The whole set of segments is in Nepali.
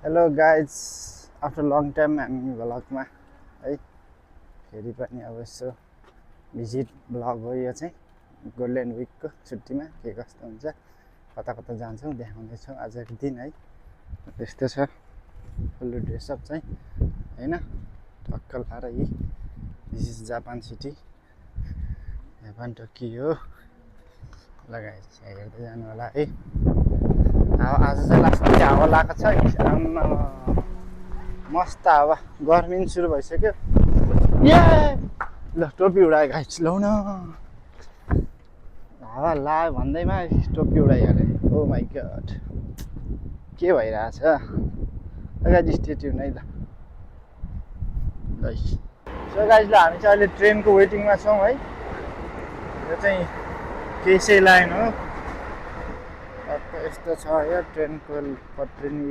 Hello guys after long time हामी भ्लगमा है फेरि पनि अब यसो भिजिट भ्लग हो यो चाहिँ गोल्डन विकको छुट्टीमा के कस्तो हुन्छ कता कता जान्छौँ देखाउँदैछौँ आजको दिन है त्यस्तो छ फुल ड्रेसअप चाहिँ होइन टक्क लाएर यी this is Japan city Japan Tokyo लगाए हेर्दै जानु होला है आज चाहिँ लास्टै हावा लगाएको छ मस्त हावा गर्मी पनि सुरु भइसक्यो ए ल टोपी उडायो गाइस लौ न हावा लाग्यो भन्दैमा टोपी उडाइहाल्यो ओ माइ गड के भइरहेछ गाइस स्टे ट्युन है ल गाइस सो गाइस ल हामी चाहिँ अहिले ट्रेनको वेटिङमा छौँ है यो चाहिँ केसे लाइन हो यस्तो छ यो ट्रेनको पट्रिनी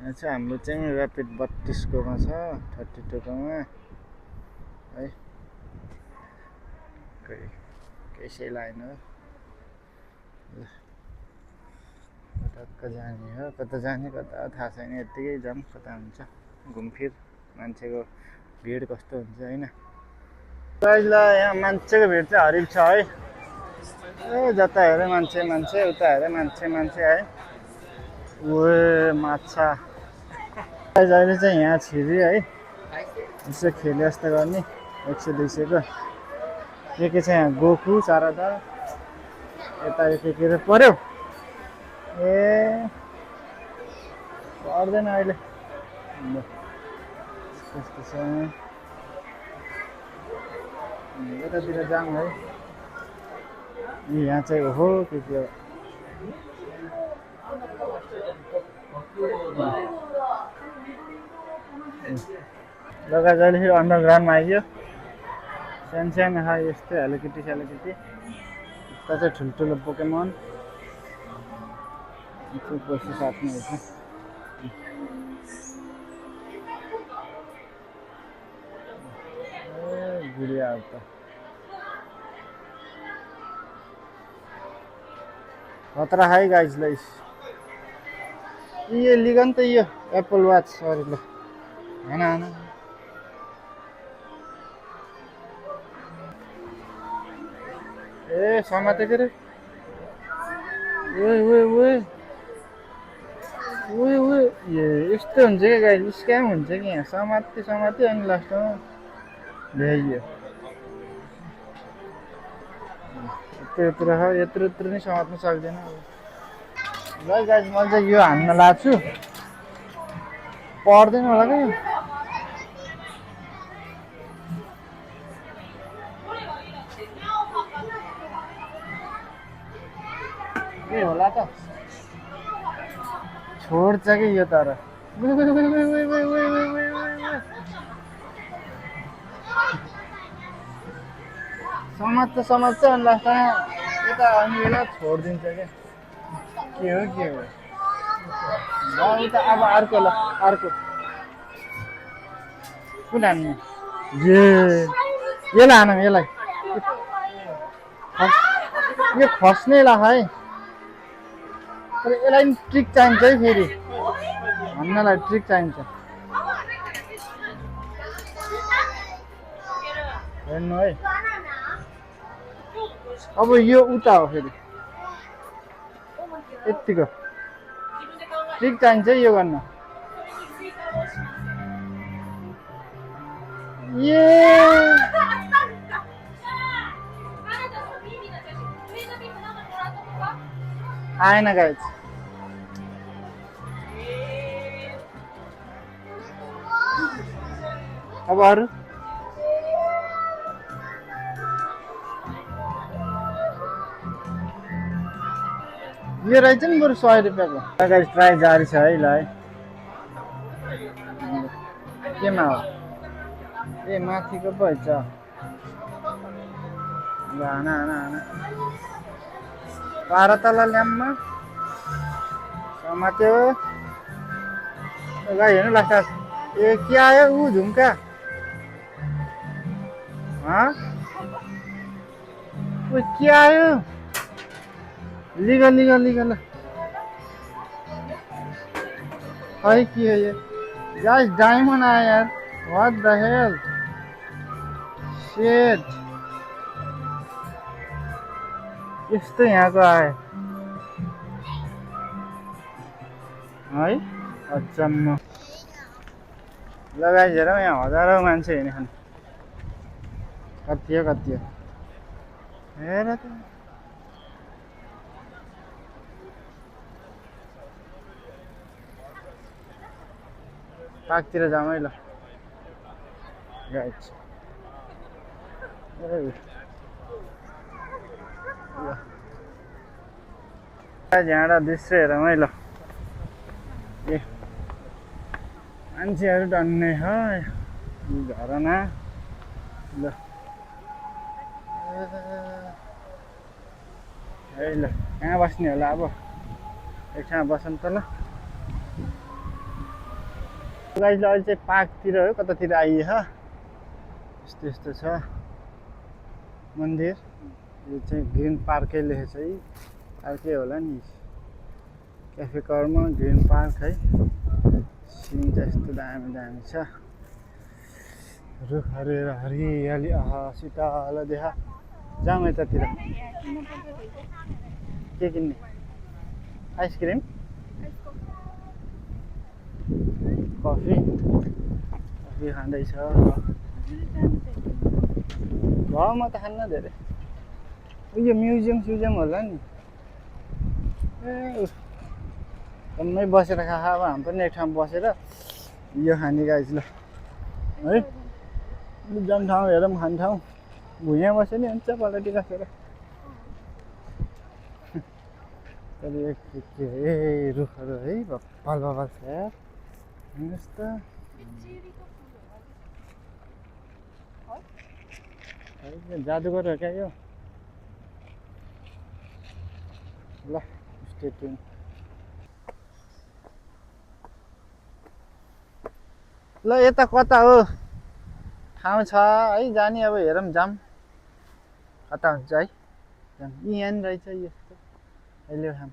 यहाँ चाहिँ हाम्रो चाहिँ ऱ्यापिड 32 कोमा छ 32 कोमा है केसै लाइन हो टक्क जाने हो कता जाने कता थाहा छैन यत्तिकै जाऊँ कता हुन्छ घुमफिर मान्छेको भिड कस्तो हुन्छ होइन ल यहाँ मान्छेको भिड चाहिँ हरिब छ है ए जता हेऱ्यो मान्छे मान्छे उता हेऱ्यो मान्छे मान्छे है ओए माछा अहिले चाहिँ यहाँ छिरी है यसो खेले जस्तो गर्ने 100 200 को के छ यहाँ गोकु चारवटा यता के पर्यो ए पर्दैन अहिले त्यस्तो छ यतातिर जाऊँ है यहाँ चाहिँ ओहो के हो लगा जहिले फेरि अन्डरग्राउन्डमा आइयो सानो सानो खा यस्तै हेलोकिटी सेलोकिटी यता चाहिँ ठुल्ठुलो पोकेमन पछि साथमा हेर्छ ए गुडिया त खतरा है गाइस लाइस ये लिगन त यो एप्पल वाच सरी ल हैन हैन ए समातेको रे ओए ओए ओए ओए ओए ए यस्तो हुन्छ क्या गाइस स्क्याम हुन्छ कि यहाँ समाते अनि लास्टमा ल्याइयो यत्रो नै समात्न सक्दैन ल गाइस मैले चाहिँ यो हान्न लाग्छु पर्दैन होला कि के होला त छोड्छ कि यो तर समात्छ अनि लास्टमा यता अनि बेला छोडिदिन्छ क्या के हो त अब अर्को ल अर्को कुन हान्ने यसलाई हानौँ यसलाई यो खस्ने ला है तर यसलाई पनि ट्रिक चाहिन्छ है फेरि हान्नलाई ट्रिक चाहिन्छ हेर्नु है अब यो उता हो फेरि यत्तिको ट्रिक चाहिन्छ यो गर्न आएन गाइस अब अरू यो रहेछ नि बरु 100 रुपियाँको गाइस ट्राई जारी छ है ल है केमा हो ए माथिको पो छ ल हाना पार तल ल्याम्मा समात्यो गाई हेर्नु लास्ट ए के आयो ऊ झुम्का के आयो लिगा लिगा लिगा ल है के हो यो गाइस डायमन्ड आयो यार व्हाट द हेल शिट यस्तो यहाँको आयो है अचम्म ल गाइस हेरौँ यहाँ हजारौँ मान्छे हिँडेछन् कति हो हेर त पार्कतिर जाउँ है ल गाइस यहाँबाट दृश्य हेरौँ है ल ए मान्छेहरू डन्नै छ झरना ल है ल कहाँ बस्ने होला अब एक ठाउँमा बसौँ त ल गाइस अहिले चाहिँ पार्कतिर हो कतातिर आइए यस्तो यस्तो छ मन्दिर यो चाहिँ ग्रिन पार्कै लेखेछ है पार्कै होला नि क्याफे कर्म ग्रिन पार्क है सिन चाहिँ यस्तो दामी दामी छ रुखहरू हरियाली आहा शीतल देखा जाउँ यतातिर के किन्ने आइसक्रिम कफी खाँदैछ म त खान्न धेरै उयो म्युजियम होला नि ए जम्मै बसेर खा अब हामी पनि एक ठाउँमा बसेर यो खाने गाइस ल है जाने ठाउँ हेरौँ खाने ठाउँ भुइँमा बस्यो नि हुन्छ पल्टी राखेर ए रुखहरू है भल छ यार हेर्नुहोस् त जादुगर हो क्या यो ल स्टे ट्युन ल यता कता हो ठाउँ छ है जाने अब हेरौँ जाऊँ कता हुन्छ है यहाँ नि रहेछ यस्तो अहिले खाम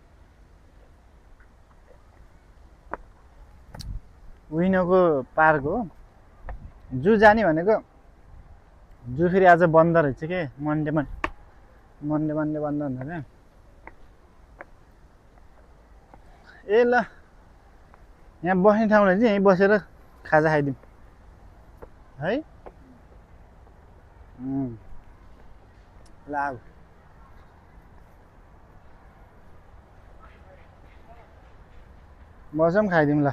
विनको पार्क हो जू जाने भनेको जू फेरि आज बन्द रहेछ के मन्डे बन्द हुन्छ क्या ए ल यहाँ बस्ने ठाउँ रहेछ यहीँ बसेर खाजा खाइदिउँ है ल आऊ बसौँ खाइदिउँ ल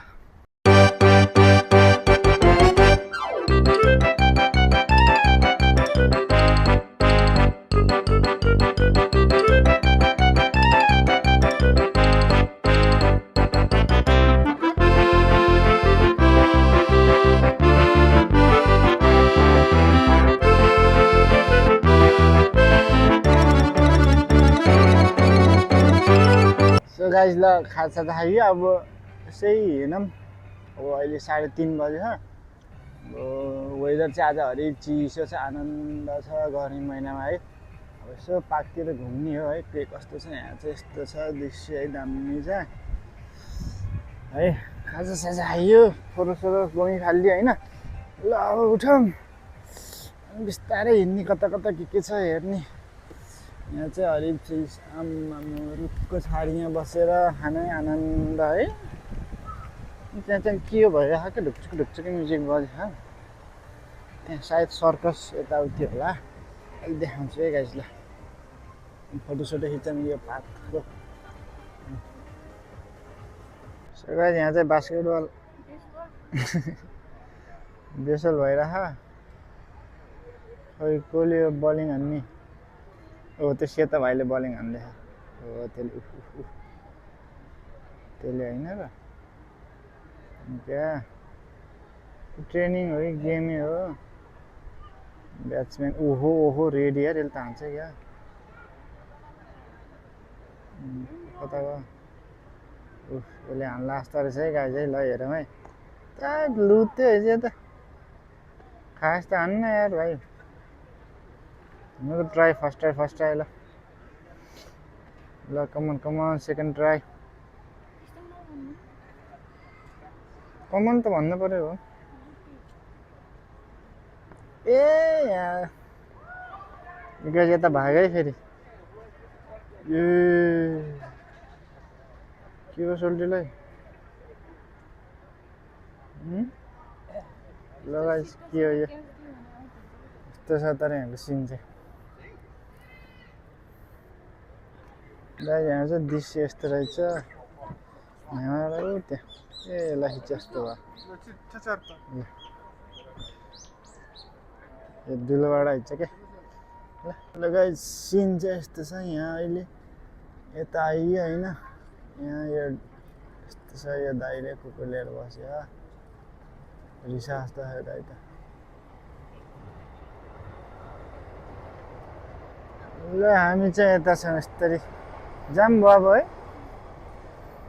गाइस ल खाजा खाइयो अब यसै हेर्नौँ अब अहिले 3:30 बज्यो अब वेदर चाहिँ आज हरि चिसो छ आनन्द छ गर्मी महिनामा है अब यसो पार्कतिर घुम्ने हो है के कस्तो छ यहाँ चाहिँ यस्तो छ दृश्य है दामी छ है खाजा साजा खाइयो फोटोसोटो गमी फालिदियो होइन ल अब उठौँ बिस्तारै हिँड्ने कता के छ हेर्ने यहाँ चाहिँ हरेक चिज रुखको छाडीमा बसेर खाने आनन्द है त्यहाँ चाहिँ के हो भइरहेको क्या ढुकछुक म्युजिक बजेको त्यहाँ सायद सर्कस यताउति होला अहिले देखाउँछु है गाइस ल फोटोसोटो खिच्छौँ यो पार्कको गाइस यहाँ चाहिँ बास्केटबल बेसल भइरह खोइ कसले बलिङ हान्ने हो त्यो सेता भाइले बलिङ हान्दैछ हो त्यसले होइन र क्या ट्रेनिङ हो कि गेमै हो ब्याट्सम्यान ओहो रेडी यार यसले त हान्छ क्या कता गयो यसले हान्ला जस्तो रहेछ है गाई चाहिँ ल हेरौँ है लुत्यो है त खास त हान्न यार भाइ मेरो फर्स्ट ट्राई ल ल कमन सेकेन्ड ट्राई कमन त भन्नु पर्यो हो ए यार गाइस यता भागै फेरि ए के हो सोल्टीलाई ल गाइस के हो यो यस्तो छ तर यहाँको सिन चाहिँ गाइस यहाँ चाहिँ दृश्य यस्तो रहेछ यहाँबाट उ त्यहाँ ए ल जस्तो भयो यो दुलोबाट हिँड्छ क्या ल गाइस सिन चाहिँ यस्तो छ यहाँ अहिले यता आइयो होइन यहाँ यो यस्तो छ यो दाइले कुकुर लिएर बस्यो रिसास त दाइ त ल हामी चाहिँ यता छौँ यस्तरी जाम भयो अब है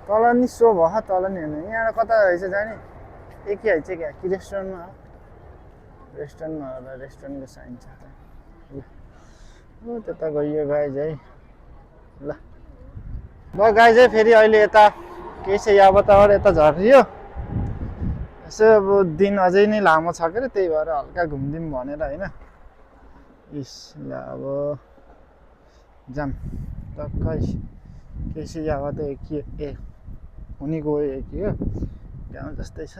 तल नि सो भयो तल नि हेर्नु यहाँबाट कता रहेछ जाने एकै आइछ क्या कि रेस्टुरेन्टमा हो रेस्टुरेन्टमा होला रेस्टुरेन्टको साइन छ ल त्यता गइयो गाइज है ल भयो गाइज है फेरि अहिले यता केही छ याबताबाट यता झरियो यसो अब दिन अझै नै लामो छ के त्यही भएर हल्का घुमिदिउँ भनेर होइन इस ल अब जाम टक्कै केही छ याबत के ए हुने गयो कि हो गाउँ जस्तै छ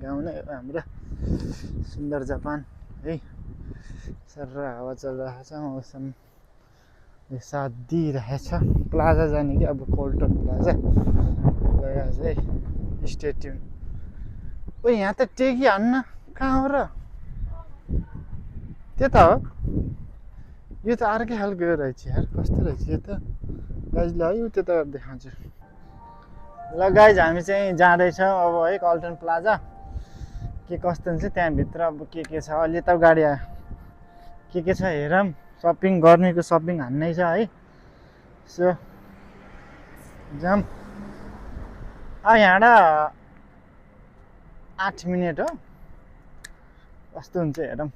गाउँ नै हो हाम्रो सुन्दर जापान है सर हावा चलिरहेको छ मौसमले साथ दिइरहेछ प्लाजा जाने कि अब कोल्टन प्लाजा गएर चाहिँ स्टे ट्युन ओ यहाँ त टेकी हान्न कहाँ हो र त्यता हो यो त अर्कै खालको रहेछ यार कस्तो रहेछ यो त गाइज ल है त्यता देखाउँछु ल गाइज हामी चाहिँ जाँदैछौँ अब है कल्टन प्लाजा के कस्तो हुन्छ त्यहाँभित्र अब के छ अहिले त गाडी आयो के छ हेरौँ सपिङ गर्मीको सपिङ हान्नै छ है सो जाम यहाँबाट 8 मिनट हो कस्तो हुन्छ हेरौँ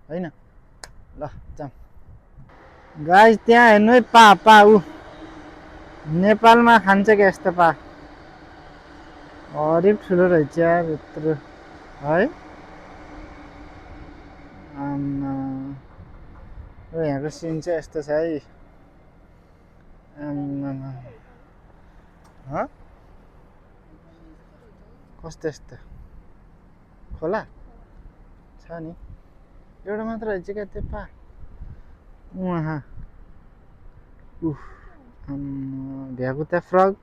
होइन ल जाम गाइस त्यहाँ हेर्नु है पा ऊ नेपालमा खान्छ क्या यस्तो पा हरिब ठुलो रहेछ भित्र है यहाँको सिन चाहिँ यस्तो छ है कस्तो यस्तो खोला छ नि एउटा मात्र रहेछ क्या त्यो पा उहाँ भ्याकुता फ्रग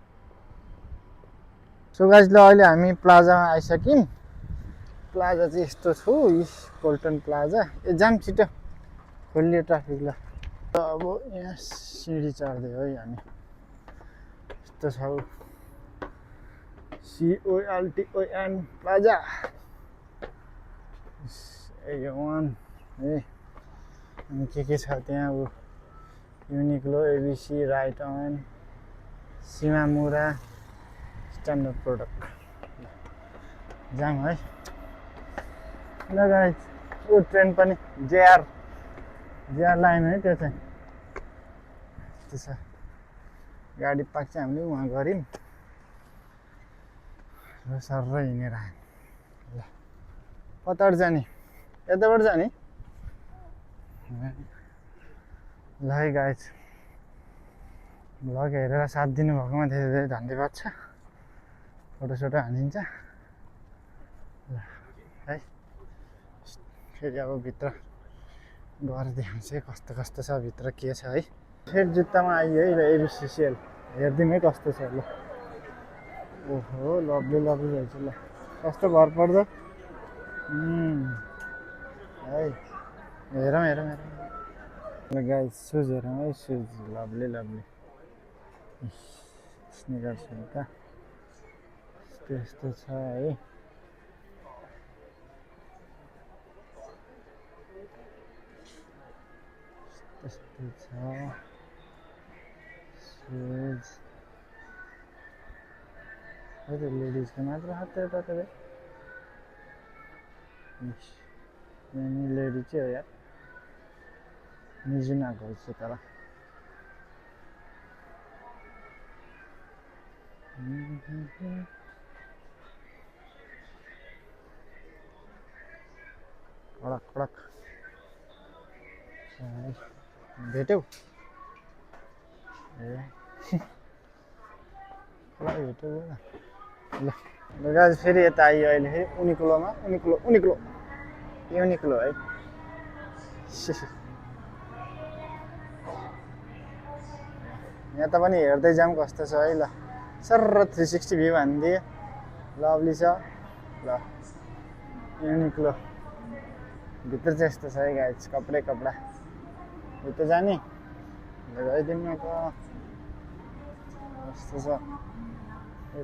सो गाइस ल अहिले हामी प्लाजामा आइसक्यौँ प्लाजा चाहिँ यस्तो छु कोल्टन प्लाजा ए जाम छिटो खोलियो ट्राफिक ल अब यहाँ सिँढी चढ्दै हो हामी यस्तो छ COLTON प्लाजा A1 है अनि के छ त्यहाँ अब Uniqlo ABC right and Shimamura standard product जाम है ल गाइस यो ट्रेन पनि JR लाइन है त्यो चाहिँ त्यो छ गाडी पार्क चाहिँ हामीले उहाँ गऱ्यौँ र सरर हिँडेर आयौँ ल कताबाट जाने यताबाट जाने ल है गाइस भ्लग हेरेर साथ दिनुभएकोमा धेरै धेरै धन्यवाद छ फोटोसोटो हानिन्छ ल है फेरि अब भित्र गएर देखाउँछु है कस्तो कस्तो छ भित्र के छ है फेरि जुत्तामा आइयो है ल ABC सेल हेरिदिउँ है कस्तो छ ल ओहो लभली रहेछ ल कस्तो भरपर्दो है हेरौँ ल गाइस सुज हेरौँ है सुज लभली स्निकर्स हो त यस्तो छ है यस्तो छ सुज लेडिजको मात्र हात तपाईँ लेडी चाहिँ हो यार मिजुनाको रहेछ तर कडक कडक भेट्यौ ए कडक भेट्यौ ल ल गाइस फेरि यता आइयो अहिले फेरि उनिक्लोमा युनिक्लो है यहाँ त पनि हेर्दै जाऊँ कस्तो छ है ल सर्र 360 भ्यू हानिदिए लभली छ ल युनिक्लो भित्र चाहिँ यस्तो छ है गाइस कपडा भित्र जाने लगाइदिनु न त यस्तो छ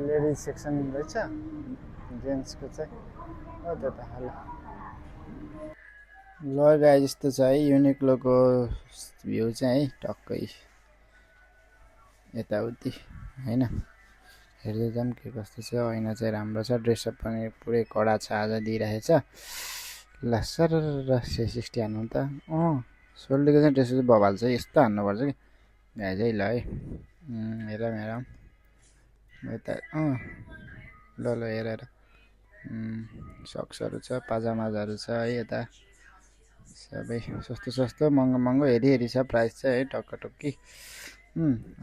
लेडिज सेक्सन रहेछ जेन्ट्सको चाहिँ हो त्यो त हाल ल गाइस यस्तो छ है युनिक्लोको भ्यू चाहिँ है टक्कै यताउति हैन हेर्दै जाऊँ के कस्तो छ ऐना चाहिँ राम्रो छ ड्रेसअप पनि पुरै कडा छ आज दिइरहेछ ल सर 360 हान्नु त सोल्डीको चाहिँ ड्रेस चाहिँ बबाल छ यस्तो हान्नुपर्छ कि गाइस है ल है हेरौँ यता ल हेर सक्सहरू छ पाजामाजहरू छ है यता सबै सस्तो महँगो हेरी छ प्राइस चाहिँ है टक्की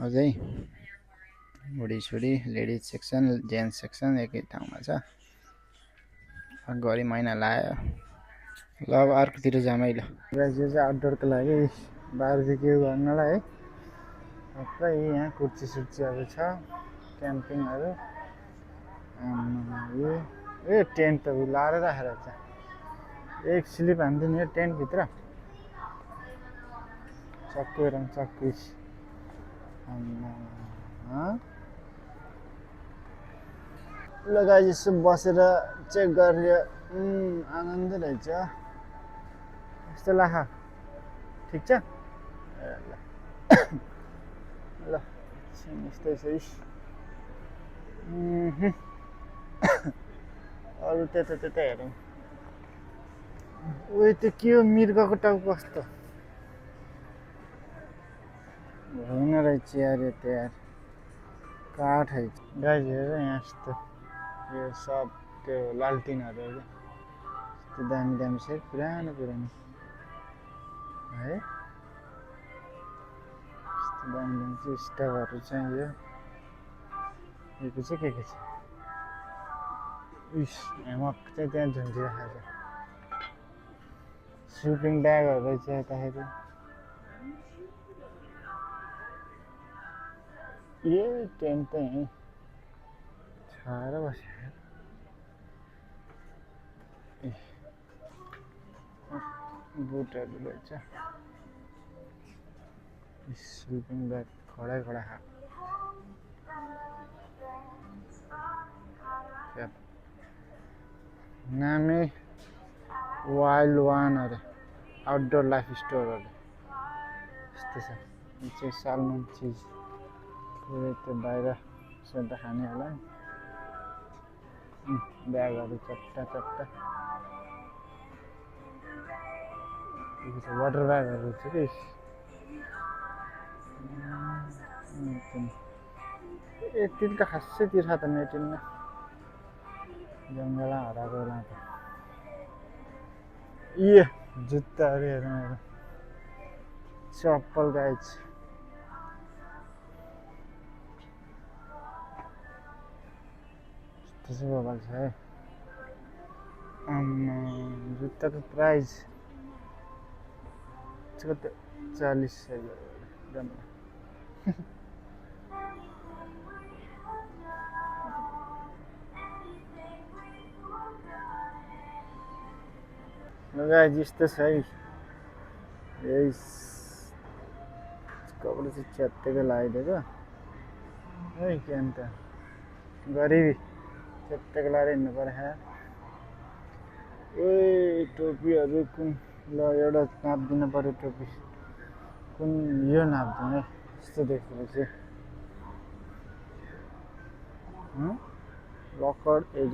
अझै बुढी लेडिज सेक्सन जेन्ट्स सेक्सन एकै ठाउँमा छ घरि महिना लायो ल अब अर्कोतिर जाऊँ है ल गाइस यो चाहिँ आउटडोरको लागि बारबिक्यू गर्नलाई है सबै यहाँ कुर्ची छ क्याम्पिङहरू ए टेन्ट त लाएर राखेर छ एक स्लिप हान्दिने यो टेन्टभित्र चक्की ल गाइस यसो बसेर चेक गरेर आनन्दै रहेछ यस्तो लाख ठिक छ ल यस्तै छ अरू त्यता हेरौँ उयो त्यो के हो मृगको टाउको कस्तो होइन रहेछ यार यो त यार काठ है गाइस हेर यहाँ यस्तो यो सब त्यो लालटिनहरू यस्तो दामी छ पुरानो है यस्तो दामी चाहिँ स्टभहरू चाहिँ यो चाहिँ के छ हेमक चाहिँ त्यहाँ झुन्डिरहेको छ स्लिपिङ ब्यागहरू रहेछ यताखेरि ए टेन्ट त यहीँ छाएर बस्यो बुटहरू रहेछ स्लिपिङ ब्याग खडा नामै वाइल्ड वान अरे आउटडोर लाइफ स्टोर अरे यस्तो छ यो चाहिँ सालमन चिज पुरै त्यो बाहिर सोद्धा खाने होला नि ब्यागहरू चट्टा वाटर ब्यागहरू छ कि यति त खासै तिर्खा त मेटिन्न जङ्गला हराएको बेला त जुत्ताहरू हेर्नु चप्पल गाइस त्यसो बबाल छ है जुत्ताको प्राइस 40,000 गाइस यस्तो छ है यही कपडा चाहिँ च्यात्तेको लगाइदिएको है के अन्त गरिबी च्यात्तेको लगाएर हिँड्नु पर्यो टोपीहरू कुन ल एउटा नाप्दिनु पर्यो टोपी कुन यो नाप्दिनु है यस्तो देखेपछि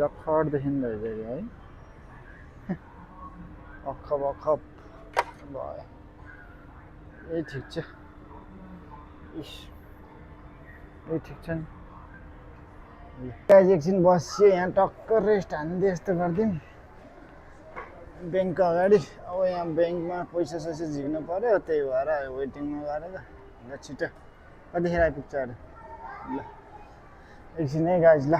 जक्खडदेखि रहेछ है अखप भयो ए ठिक छ नि गाइज एकछिन बसियो यहाँ टक्क रेस्ट हान्दै यस्तो गरिदिउँ ब्याङ्कको अगाडि। अब यहाँ ब्याङ्कमा पैसा सैसा झिक्नु पऱ्यो, त्यही भएर वेटिङमा गरेर ल छिटो कतिखेर आइपुग्छ अरे। ल एकछिन है गाइज। ल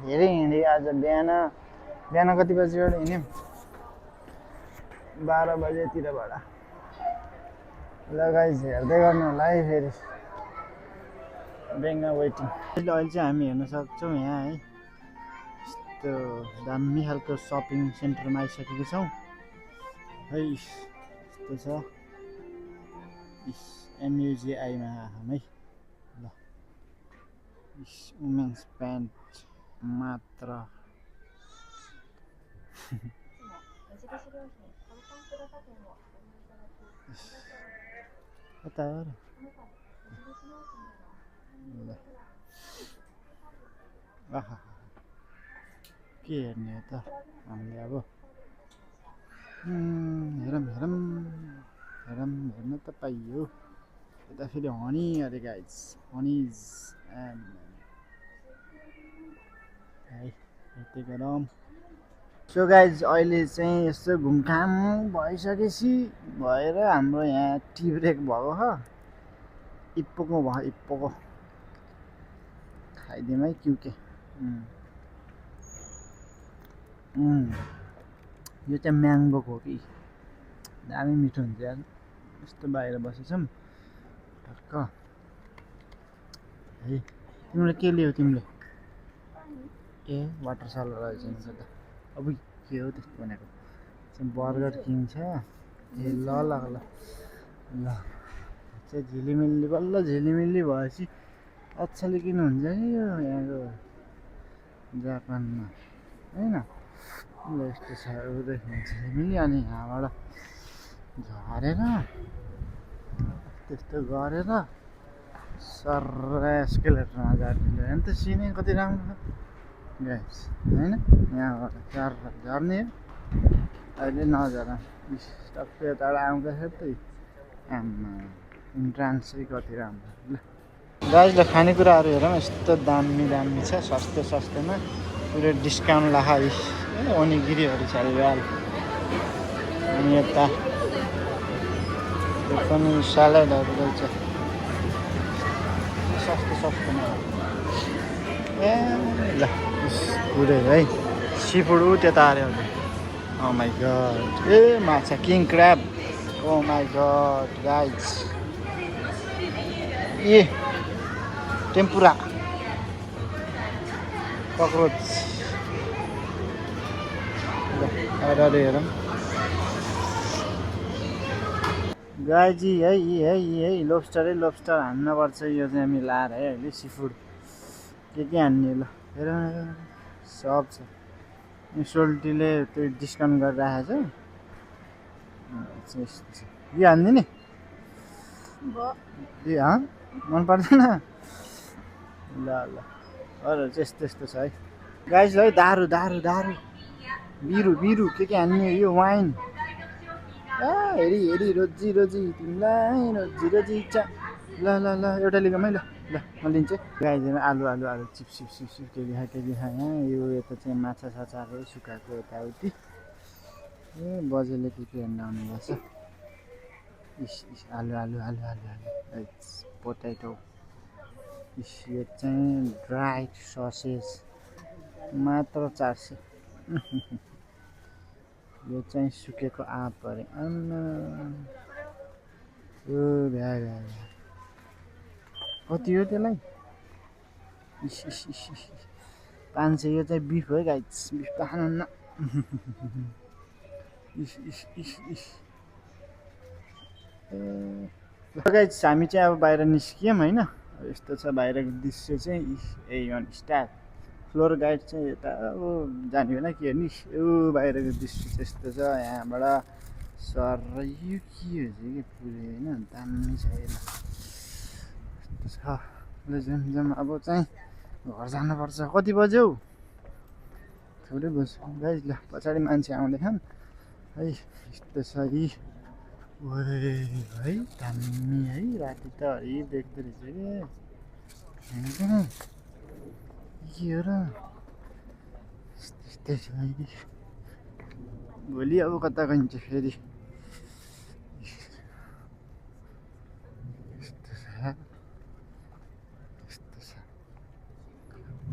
धेरै हिँड्यो आज। बिहान कति बजीबाट हिँड्यौँ? 12 बजेतिरबाट। ल गाइज हेर्दै गर्नु होला है फेरि ब्याङ्कमा वेटिङ। अहिले चाहिँ हामी हेर्न सक्छौँ यहाँ है यस्तो दामी खालको सपिङ सेन्टरमा आइसकेको छौँ है। यस्तो छ एमयुजिआईमा है। ल वुमेन्स प्यान्ट मात्र कता हो र? आहा के हेर्ने त हामीले अब हेर्न त पाइयो। यता फेरि हनी अरे गाइज, हनिज एन्ड है यतै गरौँ। सो गाइज अहिले चाहिँ यस्तो घुमघाम भइसकेपछि भएर हाम्रो यहाँ टी ब्रेक भएको छ। इप्पोको भयो, इप्पोको खाइदिउँ है क्युके। यो चाहिँ म्याङ्गोको हो कि दामी मिठो हुन्छ यार। यस्तो बाहिर बसेछौँ टक्क है। तिमीले के लियौ तिमीले? ए वाटर सलर रहेछ त। अब के हो त्यस्तो भनेको? बर्गर किङ छ। ए ल ल ल ल चाहिँ झिलिमिली बल्ल झिलिमिली भएपछि अच्छाले किन्नुहुन्छ नि यो यहाँको जापानमा होइन। ल यस्तो छ झिलिमिली। अनि यहाँबाट झरेर त्यस्तो गरेर सर एस्केलेटरमा झर्ने हेर्नु त सिनै कति राम्रो गाइस होइन। यहाँबाट झर्ने अहिले नझर टक्कै यताबाट आउँदाखेरि त आमा इन्ट्रान्स चाहिँ कति राम्रो। ल गाइस ल खानेकुराहरू हेरौँ यस्तो दामी छ सस्तोमा पुरै डिस्काउन्ट लाखा ओनिगिरीहरू छ यार। अनि यता यो पनि स्यालेडहरू रहेछ सस्तोमा। ए ल पुरै है सी फुड ऊ त्यता अरे अहिले। ओ माई गड ए माछा king crab. Oh my god guys ए टेम्पुरा ककरोच। ल हेरौँ गाइजी है लोब्स्टर हान्नुपर्छ। यो चाहिँ हामी लाएर है अहिले सी फुड के हान्ने। ल हेरौँ सब छ। सोल्टीले त्यो डिस्काउन्ट गरेर राखेको छ। यो हान्दिने ए मन पर्दैन। ल अरू चाहिँ यस्तो छ है गाइस है। दारू बिरु के हान्ने? यो वाइन हेरी रोजी तिमीलाई रोजी इच्छा। ल एउटा लिगौँ है। ल म लिन्छु गाइस। आलु चिप्स के खा यहाँ। यो यता चाहिँ माछा साछाहरू सुकाएको यताउति। ए बजेले के हेर्न आउनु भएको छ। आलु पोटेटो। यो चाहिँ ड्राई ससेज मात्र 400। यो चाहिँ सुकेको आँप अरे आम्मा। ओ भ्या कति हो त्यसलाई? 500। यो चाहिँ बिफ हो गाइस, बिफ त खानुहुन्न। गाइस हामी चाहिँ अब बाहिर निस्कियौँ होइन। यस्तो छ बाहिरको दृश्य चाहिँ। ए स्टार फ्लोर गाइड चाहिँ यता अब जाने होइन के हेर्ने। यो बाहिरको दृश्य चाहिँ यस्तो छ। यहाँबाट सर यो के हो कि पुरै होइन दामी छ। यस्तो छ। ल जाउँ अब चाहिँ घर जानुपर्छ। कति बज्यो? थोरै बज्यो गाइस। ल पछाडि मान्छे आउँदैछन् है। यस्तो छ यी है दामी है। राति त है देख्दो रहेछ क्या के हो र यस्तै छ अहिले भोलि अब कता गइन्छ फेरि यस्तो छ यस्तो छ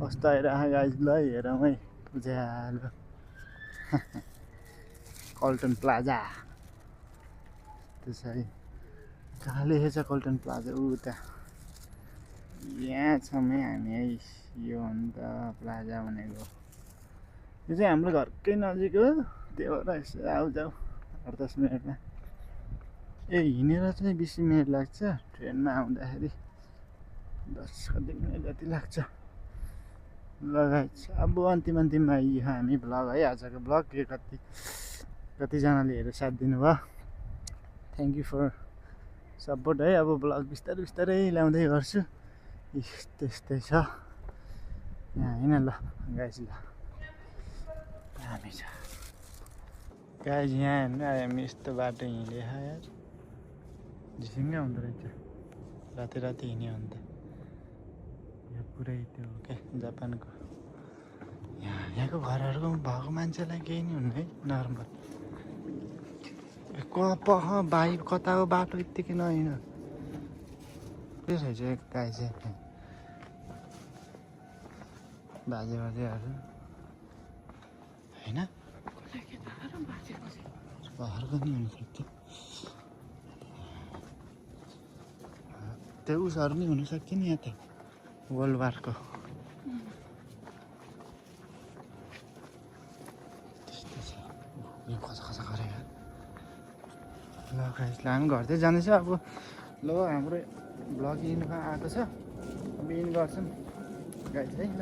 कस्तो आइरहेको गाइज ल हेरौँ है उज्यालो कल्टन प्लाजा यस्तो छ है कहाँ लेखेछ कल्टन प्लाजा उता यहाँ छौँ है हामी है यो हो नि त प्लाजा भनेको यो चाहिँ हाम्रो घरकै नजिक हो त्यो भएर यसो आउ जाऊ 8-10 मिनटमा ए हिँडेर चाहिँ 20 मिनट लाग्छ ट्रेनमा आउँदाखेरि 10 कति मिनट जति लाग्छ लगाइछ अब अन्तिम अन्तिममा आइयो हामी भ्लग है आजको भ्लग के कतिजनाले हेरेर साथ दिनुभयो थ्याङ्क यू फर सपोर्ट है अब भ्लग बिस्तारै बिस्तारै ल्याउँदै गर्छु यस्तै छ यहाँ होइन ल गाइज ल दामी छ गाइज यहाँ हेर्नु हामी यस्तो बाटो हिँडे यार झिङ्गा हुँदो रहेछ राति राति हिँड्यो भने त यो पुरै त्यो हो क्या जापानको यहाँको घरहरूको भएको मान्छेलाई केही नि हुन्न है नर्मल पख भाइ कताको बाटो यत्तिकै नहिँड के रहेछ एक गाई चाहिँ बाजे बाजेहरू होइन घरको नि हुनसक्छ त्यो उसहरू नि हुनसक्छ नि यहाँ त गोलबारको त्यस्तो छ यो खसा खसा गरेर ल गाइसलाई हामी घर चाहिँ जाँदैछ अब ल हाम्रो भ्लग इन्डमा आएको छ अब इन गर्छौँ गाइस है ल